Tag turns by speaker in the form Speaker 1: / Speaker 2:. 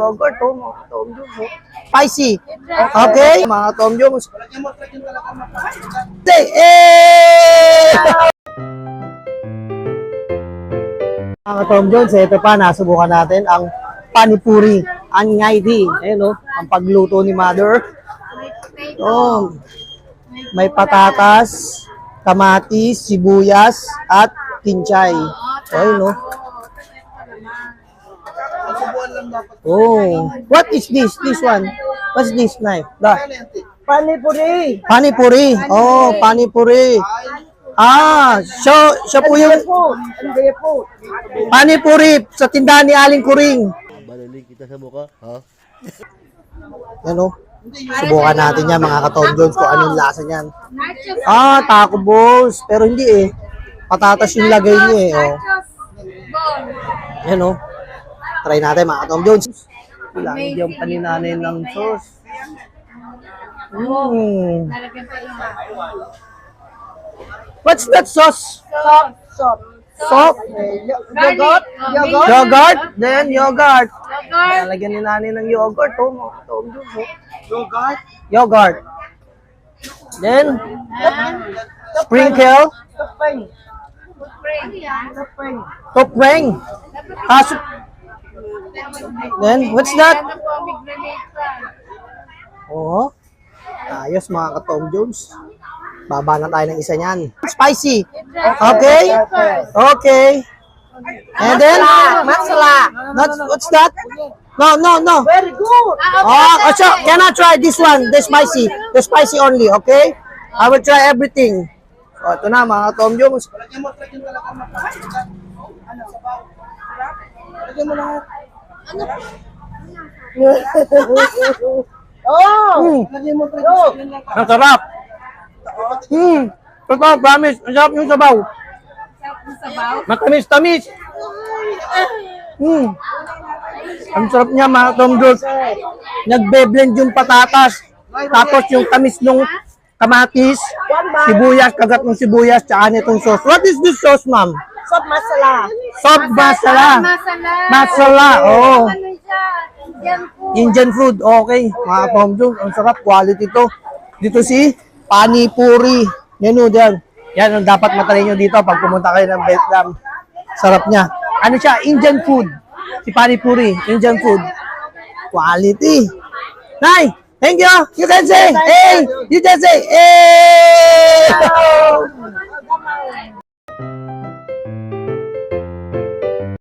Speaker 1: Yogurt, oh, mga Tom Jones, oh. Spicy. Okay, mga Tom Jones. Say, Mga Tom Jones, ito pa, nasubukan natin ang panipuri. Ang ngaidi. Ayan, oh, ang pagluto ni Mother. Oh, may patatas, kamatis, sibuyas, at kinchay. Ayun, oh. Oh, what is this? This one? What's this knife?
Speaker 2: Panipuri.
Speaker 1: Panipuri. Oh, panipuri. Siya po yung
Speaker 2: Hindi po.
Speaker 1: panipuri sa tindahan ni Aling Kuring.
Speaker 3: Balaling kita sa mukha, ha?
Speaker 1: Ano? Subukan natin yan, mga ka-Tom Jones, kung anong lasa niyan. Taco balls. Pero hindi eh. Patatas yung lagay niya eh. Oh. Yan oh. Try natin, mga ka-Tom Jones. Lagyan pa ni nanay ng sauce. What's that sauce? Salt?
Speaker 2: Yogurt.
Speaker 1: Yogurt? Then yogurt. Lalagyan ni nanay ng yogurt, oh, mga ka-Tom Jones. Oh. Yogurt. Then, sprinkle. Topeng. Then, what's that? Oh, ayos mga ka-Tom Jones. Baba na tayo ng isa niyan. Spicy. Okay? Okay. And then?
Speaker 2: Masala.
Speaker 1: What's that? No.
Speaker 2: Very good.
Speaker 1: So, can I try this one? The spicy. The spicy only, okay? I will try everything. So, ito na mga Tom Jones.
Speaker 2: Oh.
Speaker 1: Ang sarap. Totoo, promise. Ang sarap yung sabaw. Matamis-tamis. Ang sarap niya mga Tom Jones. Nagbe-blend yung patatas. Tapos yung tamis ng kamatis, sibuyas, kagat ng sibuyas, tsaka nitong sauce. What is this sauce, ma'am?
Speaker 2: Sop masala.
Speaker 1: Sop masala. Masala, oo. Indian food, okay. Mga Tom Jones, ang sarap, quality to. Dito si Panipuri. Yan o, dyan. Yan ang dapat matalin nyo dito pag pumunta kayo ng Vietnam. Sarap niya. Ano siya? Indian food. Si Panipuri, Indian food. Quality. Nay, thank you. You can say, hey! You can say, hey!